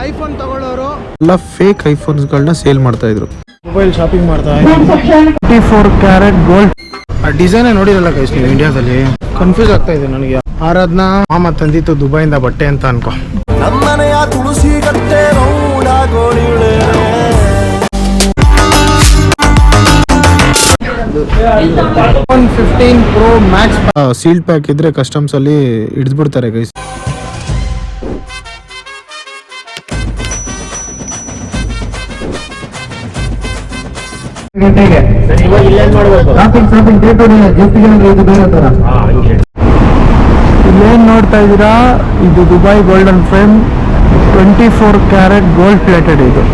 IPhone ತಗೊಳ್ಳೋರು ಎಲ್ಲ fake ಐಫೋನ್ಸ್ಗಳನ್ನ sale ಮಾಡ್ತಾ ಇದ್ರು. ಮೊಬೈಲ್ ಶಾಪಿಂಗ್ ಮಾಡ್ತಾ 24 ಕ್ಯಾರೆಟ್ ಗೋಲ್ಡ್. ಆ ಡಿಸೈನೇ ನೋಡಿರಲ್ಲ ಗೈಸ್ ನೀವು ಇಂಡಿಯಾದಲ್ಲಿ. ಕನ್ಫ್ಯೂಸ್ ಆಗ್ತಾ ಇದೆ ನನಗೆ. ಆರಾಧನಾ ಮಾಮ ತಂದಿತ್ತು ದುಬೈಯಿಂದ ಬಟ್ಟೆ ಅಂತ ಅನ್ಕೋ. ನಮ್ಮನೆಯ ತುಳಸಿ ಕಟ್ಟೆ iPhone 15 Pro Max sealed pack ಇದ್ರೆ ಕಸ್ಟಮ್ಸ್ ಅಲ್ಲಿ ಹಿಡಿದ್ಬಿಡ್ತಾರೆ ಗೈಸ್. ಇಲ್ಲೇನ್ ನೋಡ್ತಾ ಇದ್ದೀರಾ, ಇದು Dubai golden frame 24 carat gold plated. ಇದು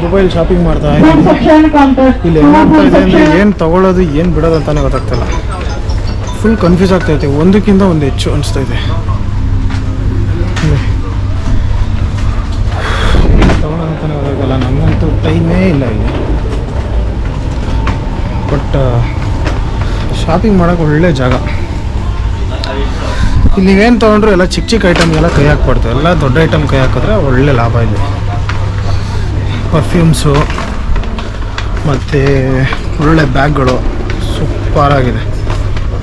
ಮೊಬೈಲ್ ಶಾಪಿಂಗ್ ಮಾಡ್ತಾ ಇಲ್ಲಿ ಏನ್ ತಗೊಳ್ಳೋದು ಏನ್ ಬಿಡೋದು ಅಂತಾನೆ ಗೊತ್ತಾಗ್ತಿಲ್ಲ. ಫುಲ್ ಕನ್ಫ್ಯೂಸ್ ಆಗ್ತೈತೆ. ಒಂದಕ್ಕಿಂತ ಒಂದು ಹೆಚ್ಚು ಅನಿಸ್ತಾ ಇದೆ. ತಗೊಳ್ಳೋದು ಅಂತಾನೆ ಗೊತ್ತಾಗಲ್ಲ. ನಮಗಂತೂ ಟೈಮೇ ಇಲ್ಲ ಇಲ್ಲಿ. ಬಟ್ ಶಾಪಿಂಗ್ ಮಾಡೋಕೆ ಒಳ್ಳೆ ಜಾಗ. ಇಲ್ಲಿ ಏನು ತೊಗೊಂಡ್ರು ಎಲ್ಲ ಚಿಕ್ಕ ಚಿಕ್ಕ ಐಟಮ್ಗೆಲ್ಲ ಕೈ ಹಾಕ್ಬಾರ್ದು. ಎಲ್ಲ ದೊಡ್ಡ ಐಟಮ್ ಕೈ ಹಾಕಿದ್ರೆ ಒಳ್ಳೆ ಲಾಭ ಇದೆ. ಪರ್ಫ್ಯೂಮ್ಸು ಮತ್ತು ಒಳ್ಳೆ ಬ್ಯಾಗ್ಗಳು ಸೂಪರ್ ಆಗಿದೆ.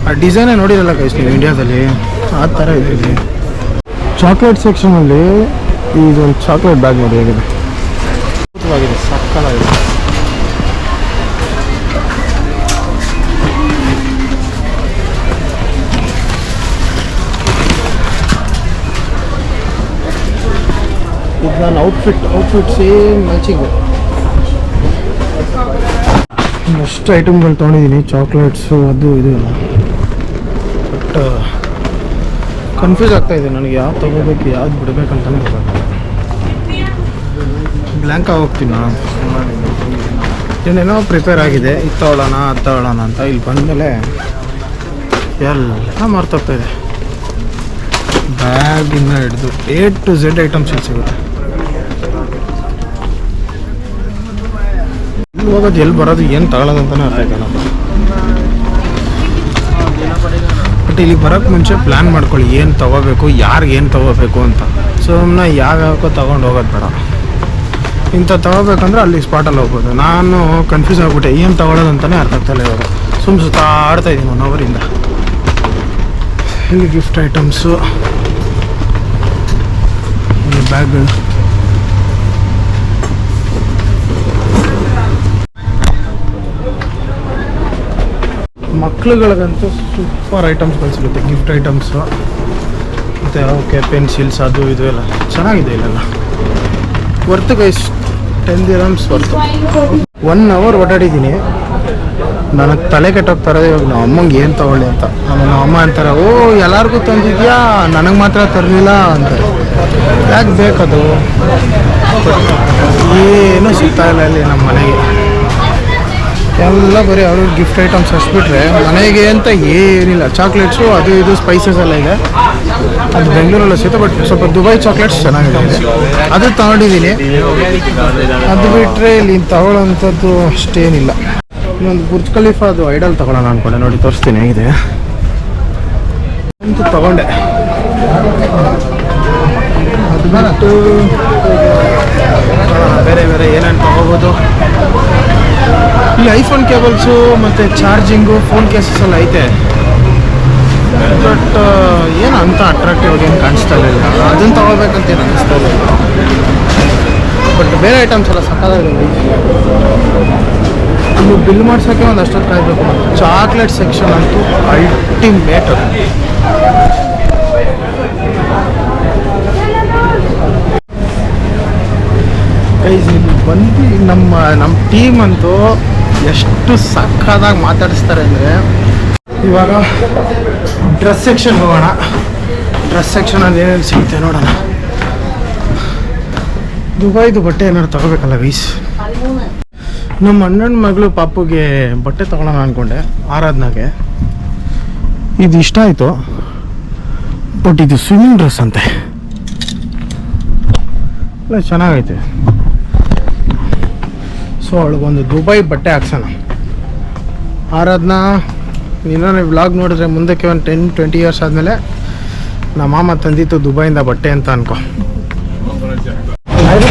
ಆ ಡಿಸೈನೇ ನೋಡಿರಲ್ಲ ಗೈಸ್ ನೀವು ಇಂಡಿಯಾದಲ್ಲಿ. ಆ ಥರ ಇದೆ ಇಲ್ಲಿ. ಚಾಕ್ಲೇಟ್ ಸೆಕ್ಷನಲ್ಲಿ ಇದೊಂದು ಚಾಕ್ಲೇಟ್ ಬ್ಯಾಗ್ ನೋಡಿ ಹೇಗಿದೆ. ಅದ್ಭುತವಾಗಿದೆ, ಸಕ್ಕತ್ತಾಗಿದೆ. ಇದು ನನ್ನ ಔಟ್ಫಿಟ್ ಸೇಮ್ ಮ್ಯಾಚಿಂಗು. ಎಷ್ಟು ಐಟಮ್ಗಳು ತೊಗೊಂಡಿದ್ದೀನಿ, ಚಾಕ್ಲೇಟ್ಸು ಅದು ಇದು ಎಲ್ಲ. ಬಟ್ ಕನ್ಫ್ಯೂಸ್ ಆಗ್ತಾ ಇದೆ ನನಗೆ. ಯಾವ್ದು ತೊಗೋಬೇಕು ಯಾವ್ದು ಬಿಡಬೇಕಂತಲೇ ಗೊತ್ತಾಗ್ತದೆ. ಬ್ಲ್ಯಾಂಕ್ ಆಗೋಗ್ತೀನಿ ನಾನು. ಏನೇನೋ ಪ್ರಿಪೇರ್ ಆಗಿದೆ, ಇದು ತಗೊಳ್ಳೋಣ ಅದು ತಗೊಳ್ಳೋಣ ಅಂತ. ಇಲ್ಲಿ ಬಂದಮೇಲೆ ಎಲ್ಲ ಮರ್ತೋಗ್ತಾ ಇದೆ. ಬ್ಯಾಗಿಂದ ಹಿಡಿದು A to Z ಐಟಮ್ಸ್ ಇಲ್ಲಿ ಸಿಗುತ್ತೆ. ಎಲ್ಲಿ ಹೋಗೋದು ಎಲ್ಲಿ ಬರೋದು ಏನು ತಗೊಳ್ಳೋದು ಅಂತಲೇ ಅರ್ಥ ಆಯ್ತಲ್ಲ. ಬಟ್ ಇಲ್ಲಿಗೆ ಬರೋಕ್ಕೆ ಮುಂಚೆ ಪ್ಲ್ಯಾನ್ ಮಾಡ್ಕೊಳ್ಳಿ ಏನು ತೊಗೋಬೇಕು, ಯಾರಿಗೆ ಏನು ತೊಗೋಬೇಕು ಅಂತ. ಸುಮ್ಮನೆ ಯಾವ್ಯಾವಕ್ಕೋ ತೊಗೊಂಡು ಹೋಗೋದು ಬೇಡ. ಇಂಥ ತೊಗೋಬೇಕಂದ್ರೆ ಅಲ್ಲಿ ಸ್ಪಾಟಲ್ಲಿ ಹೋಗ್ಬೋದು. ನಾನು ಕನ್ಫ್ಯೂಸ್ ಆಗಿಬಿಟ್ಟೆ, ಏನು ತೊಗೊಳ್ಳೋದು ಅಂತಲೇ ಅರ್ಥ ಆಗ್ತಾಯಿಲ್ಲ ಇವಾಗ. ಸುತ್ತಾಡ್ತಾ ಇದ್ದೀನಿ 1 ಅವರಿಂದ. ಇಲ್ಲಿ ಗಿಫ್ಟ್ ಐಟಮ್ಸು, ಬ್ಯಾಗ್ಗಳು, ಮಕ್ಳುಗಳಿಗಂತೂ ಸೂಪರ್ ಐಟಮ್ಸ್ಗಳು ಸಿಗುತ್ತೆ. ಗಿಫ್ಟ್ ಐಟಮ್ಸು ಮತ್ತು ಓಕೆ ಪೆನ್ಸಿಲ್ಸ್ ಅದು ಇದು ಎಲ್ಲ ಚೆನ್ನಾಗಿದೆ ಇಲ್ಲೆಲ್ಲ. ವರ್ತ್ ಗೈಸ್ 10 dirhams ವರ್ತು. 1 hour ಓಡಾಡಿದ್ದೀನಿ. ನನಗೆ ತಲೆ ಕೆಟ್ಟೋಗ್ತಾರೆ ಇವಾಗ ನಮ್ಮ ಅಮ್ಮಂಗೆ ಏನು ತೊಗೊಳ್ಳಿ ಅಂತ. ನಮ್ಮ ಅಮ್ಮ ಅಂತಾರೆ, ಓ ಎಲ್ಲರಿಗೂ ತಂದಿದ್ಯಾ ನನಗೆ ಮಾತ್ರ ತರಲಿಲ್ಲ ಅಂತಾರೆ. ಯಾಕೆ ಬೇಕದು? ಏನೂ ಸಿಗ್ತಾ ಇಲ್ಲ ಇಲ್ಲಿ ನಮ್ಮ ಮನೆಗೆ. ಎಲ್ಲ ಬರೀ ಅವರು ಗಿಫ್ಟ್ ಐಟಮ್ಸ್ ಅಷ್ಟ್ಬಿಟ್ರೆ ಮನೆಗೆ ಅಂತ ಏನಿಲ್ಲ. ಚಾಕ್ಲೇಟ್ಸು ಅದು ಇದು ಸ್ಪೈಸಸ್ ಎಲ್ಲ ಇದೆ. ಅದು ಬೆಂಗಳೂರಲ್ಲಿ ಸಿಗುತ್ತೆ. ಬಟ್ ಸ್ವಲ್ಪ ದುಬೈ ಚಾಕ್ಲೇಟ್ಸ್ ಚೆನ್ನಾಗಿದೆ, ಅದು ತಗೊಂಡಿದ್ದೀನಿ. ಅದು ಬಿಟ್ಟರೆ ಇಲ್ಲಿ ತಗೊಳ್ಳೋಂಥದ್ದು ಅಷ್ಟೇನಿಲ್ಲ. ಇನ್ನೊಂದು ಬುರ್ಜ್ ಖಲೀಫಾ ಅದು ಐಡಲ್ ತಗೊಳ್ಳೋಣ ಅಂದ್ಕೊಂಡೆ. ನೋಡಿ ತೋರಿಸ್ತೀನಿ ಹೇಗಿದೆ ಅಂತ. ತಗೊಂಡೆ. ಅದು ಬಿಟ್ಟು ಬೇರೆ ಬೇರೆ ಏನೇನು ತಗೋಬೋದು. ಇಲ್ಲಿ ಐಫೋನ್ ಕೇಬಲ್ಸು ಮತ್ತು ಚಾರ್ಜಿಂಗು, ಫೋನ್ ಕೇಸಸ್ ಎಲ್ಲ ಐತೆ. ಬಟ್ ಏನು ಅಂತ ಅಟ್ರಾಕ್ಟಿವ್ ಆಗಿ ಏನು ಕಾಣಿಸ್ತಾ ಇಲ್ಲ. ಅದನ್ನು ತಗೋಬೇಕಂತ ಏನು ಅನ್ನಿಸ್ತಾ ಇಲ್ಲ. ಬಟ್ ಬೇರೆ ಐಟಮ್ಸ್ ಎಲ್ಲ ಸಕ್ಕತ್ತಾಗಿದೆ. ನೀವು ಬಿಲ್ ಮಾಡ್ಸೋಕ್ಕೆ ಒಂದು ಅಷ್ಟೊತ್ತು ಕಾಯಬೇಕು. ಚಾಕ್ಲೇಟ್ ಸೆಕ್ಷನ್ ಅಂತೂ ಅಲ್ಟಿಮೇಟ್. ಬಂದು ನಮ್ಮ ಟೀಮ್ ಅಂತೂ ಎಷ್ಟು ಸಕ್ಕತ್ತಾಗಿ ಮಾತಾಡಿಸ್ತಾರೆ ಅಂದರೆ. ಇವಾಗ ಡ್ರೆಸ್ ಸೆಕ್ಷನ್ಗೆ ಹೋಗೋಣ. ಡ್ರೆಸ್ ಸೆಕ್ಷನಲ್ಲಿ ಏನೇನು ಸಿಗುತ್ತೆ ನೋಡೋಣ. ದುಬೈದು ಬಟ್ಟೆ ಏನಾದ್ರು ತಗೋಬೇಕಲ್ಲ ಗೈಸ್. ನಮ್ಮ ಅಣ್ಣನ ಮಗಳು ಪಾಪುಗೆ ಬಟ್ಟೆ ತಗೊಳ್ಳೋಣ ಅಂದ್ಕೊಂಡೆ ಆರಾಧನಾಗೆ. ಇದು ಇಷ್ಟ ಆಯಿತು. ಬಟ್ ಇದು ಸ್ವಿಮ್ಮಿಂಗ್ ಡ್ರೆಸ್ ಅಂತೆ. ಇಲ್ಲ ಚೆನ್ನಾಗೈತೆ. ಸೊ ಅವಳಿಗೊಂದು ದುಬೈ ಬಟ್ಟೆ ಹಾಕ್ಸೋಣ. ಆರಾಧನಾ ಇನ್ನೊಂದು ವ್ಲಾಗ್ ನೋಡಿದ್ರೆ ಮುಂದಕ್ಕೆ ಒಂದು 10-20 ಇಯರ್ಸ್ ಆದಮೇಲೆ ನಮ್ಮ ಮಾಮ ತಂದಿತ್ತು ದುಬೈಯಿಂದ ಬಟ್ಟೆ ಅಂತ ಅನ್ಕೋ. 172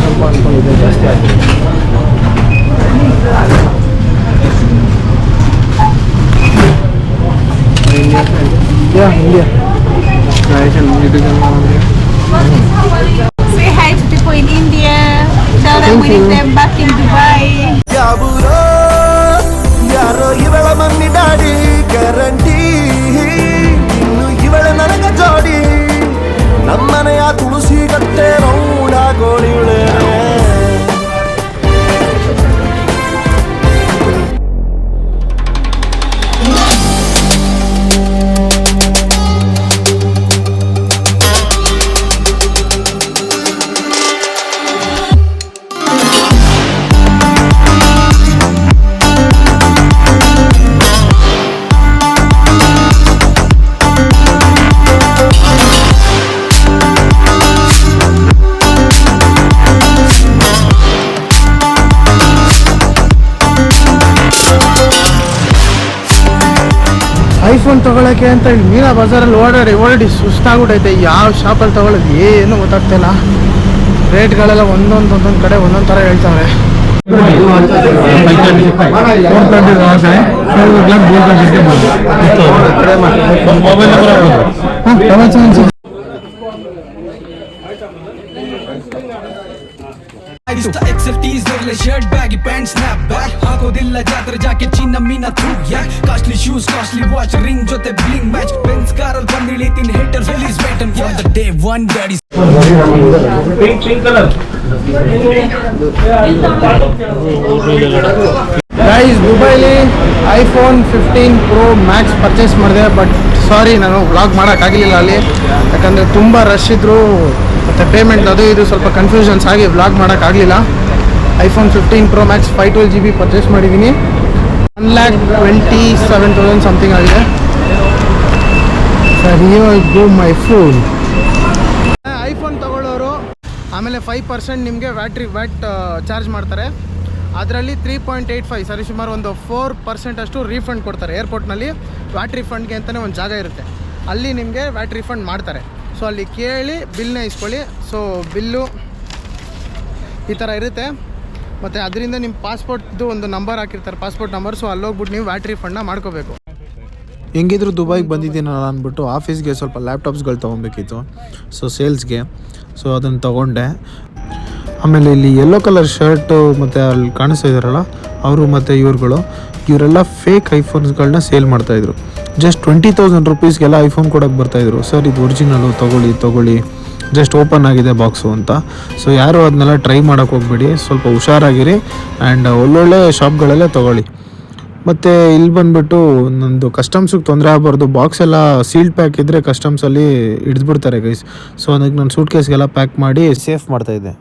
ಸ್ವಲ್ಪ ಅನ್ಕೊಂಡಿದ್ದೆ, ಜಾಸ್ತಿ ಆಗಿದೆ. India. Say hi to people in India. Tell them we need them back in Dubai. ಯಾರೋ ಇವಳ ಮಮ್ಮಿ ಡ್ಯಾಡಿ ಗ್ಯಾರಂಟಿ, ಇನ್ನು ಇವಳ ನನಗ ಜೋಡಿ, ನಮ್ಮನೆಯ ತುಳಸಿ ಕಟ್ಟೆ ರೌಂಡ್ ಹಾಕೋಳಿವಳೆ. ಐಫೋನ್ ತೊಗೊಳಕ್ಕೆ ಅಂತ ಇಲ್ಲಿ ಮೀನಾ ಬಜಾರಲ್ಲಿ ಓಡಾಡಿ ಸುಸ್ತಾಗ್ಬಿಟ್ಟೈತೆ. ಯಾವ ಶಾಪಲ್ಲಿ ತೊಗೊಳ್ಳೋದು ಏನು ಗೊತ್ತಾಗ್ತಿಲ್ಲ. ರೇಟ್ಗಳೆಲ್ಲ ಒಂದೊಂದು ಕಡೆ ಒಂದೊಂದು ಥರ ಹೇಳ್ತಾರೆ. XLTs ಇರಲಿ shirt baggy pant snap back ಹಾಕೋದಿಲ್ಲ ಜಾತ್ರೆ ಜಾಕೆಟ್ ಚಿನ್ನ ಮೀನ ಥೂ ಯಾಕ್ costly shoes costly watch ring ಜೊತೆ ಬ್ಲಿಂಗ್ ಮ್ಯಾಚ್ ಬೆನ್ಸ್ ಕಾರಲ್ಲಿ ಬಂದು ಇಳಿತೀನಿ haters release waiting for the day one daddy pink colour. Guys, ದುಬೈಲಿ iPhone 15 Pro Max ಪರ್ಚೇಸ್ ಮಾಡಿದೆ. ಬಟ್ ಸಾರಿ, ನಾನು ವ್ಲಾಗ್ ಮಾಡೋಕ್ಕಾಗಲಿಲ್ಲ ಅಲ್ಲಿ, ಯಾಕಂದರೆ ತುಂಬ ರಶ್ ಇದ್ದರು ಮತ್ತು ಪೇಮೆಂಟ್ ಅದು ಇದು ಸ್ವಲ್ಪ ಕನ್ಫ್ಯೂಷನ್ಸ್ ಆಗಿ ವ್ಲಾಗ್ ಮಾಡೋಕ್ಕಾಗಲಿಲ್ಲ. iPhone 15 Pro Max 512 GB purchase ಮಾಡಿದ್ದೀನಿ. 1,27,000 ಸಮಥಿಂಗ್ ಆಗಿದೆ. Sir, go my phone. IPhone ತಗೊಳ್ಳೋರು ಆಮೇಲೆ 5% ನಿಮಗೆ ವ್ಯಾಟ್ ಚಾರ್ಜ್ ಮಾಡ್ತಾರೆ. ಅದರಲ್ಲಿ 3.85 ಸರಿ ಸುಮಾರು ಒಂದು 4% ಅಷ್ಟು ರೀಫಂಡ್ ಕೊಡ್ತಾರೆ. ಏರ್ಪೋರ್ಟ್ನಲ್ಲಿ ವ್ಯಾಟ್ ರೀಫಂಡ್ಗೆ ಅಂತಲೇ ಒಂದು ಜಾಗ ಇರುತ್ತೆ, ಅಲ್ಲಿ ನಿಮಗೆ ವ್ಯಾಟ್ ರೀಫಂಡ್ ಮಾಡ್ತಾರೆ. ಸೊ ಅಲ್ಲಿ ಕೇಳಿ ಬಿಲ್ನ ಇಸ್ಕೊಳ್ಳಿ. ಸೊ ಬಿಲ್ಲು ಈ ಥರ ಇರುತ್ತೆ. ಮತ್ತು ಅದರಿಂದ ನಿಮ್ಮ ಪಾಸ್ಪೋರ್ಟ್ದು ಒಂದು ನಂಬರ್ ಹಾಕಿರ್ತಾರೆ, ಪಾಸ್ಪೋರ್ಟ್ ನಂಬರ್. ಸೊ ಅಲ್ಲೋಗ್ಬಿಟ್ಟು ನೀವು ವ್ಯಾಟ್ ರೀಫಂಡ್ನ ಮಾಡ್ಕೋಬೇಕು. ಹೆಂಗಿದ್ರು ದುಬೈಗೆ ಬಂದಿದ್ದೀನಲ್ಲ ಅಂದ್ಬಿಟ್ಟು ಆಫೀಸ್ಗೆ ಸ್ವಲ್ಪ ಲ್ಯಾಪ್ಟಾಪ್ಸ್ಗಳು ತೊಗೊಬೇಕಿತ್ತು. ಸೊ ಸೇಲ್ಸ್ಗೆ, ಸೊ ಅದನ್ನು ತೊಗೊಂಡೆ. ಆಮೇಲೆ ಇಲ್ಲಿ ಯೆಲ್ಲೋ ಕಲರ್ ಶರ್ಟು ಮತ್ತು ಅಲ್ಲಿ ಕಾಣಿಸ್ತಾ ಇದ್ದಾರಲ್ಲ ಅವರು ಮತ್ತು ಇವರೆಲ್ಲ ಫೇಕ್ ಐಫೋನ್ಸ್ಗಳನ್ನ ಸೇಲ್ ಮಾಡ್ತಾಯಿದ್ರು. ಜಸ್ಟ್ 20,000 ರುಪೀಸ್ಗೆಲ್ಲ ಐಫೋನ್ ಕೊಡೋಕ್ಕೆ ಬರ್ತಾಯಿದ್ರು. ಸರ್, ಇದು ಒರಿಜಿನಲ್ಲು, ತೊಗೊಳ್ಳಿ, ಜಸ್ಟ್ ಓಪನ್ ಆಗಿದೆ ಬಾಕ್ಸು ಅಂತ. ಸೊ ಯಾರು ಅದನ್ನೆಲ್ಲ ಟ್ರೈ ಮಾಡೋಕ್ಕೆ ಹೋಗ್ಬೇಡಿ, ಸ್ವಲ್ಪ ಹುಷಾರಾಗಿರಿ ಆ್ಯಂಡ್ ಒಳ್ಳೊಳ್ಳೆ ಶಾಪ್ಗಳಲ್ಲೇ ತೊಗೊಳ್ಳಿ. ಮತ್ತು ಇಲ್ಲಿ ಬಂದುಬಿಟ್ಟು ನಂದು ಕಸ್ಟಮ್ಸಿಗೆ ತೊಂದರೆ ಆಗಬಾರ್ದು. ಬಾಕ್ಸ್ ಎಲ್ಲ ಸೀಲ್ಡ್ ಪ್ಯಾಕ್ ಇದ್ದರೆ ಕಸ್ಟಮ್ಸಲ್ಲಿ ಹಿಡಿದ್ಬಿಡ್ತಾರೆ ಗೈಸ್. ಸೊ ಅದಕ್ಕೆ ನಾನು ಸೂಟ್ ಕೇಸ್ಗೆಲ್ಲ ಪ್ಯಾಕ್ ಮಾಡಿ ಸೇಫ್ ಮಾಡ್ತಾಯಿದ್ದೆ.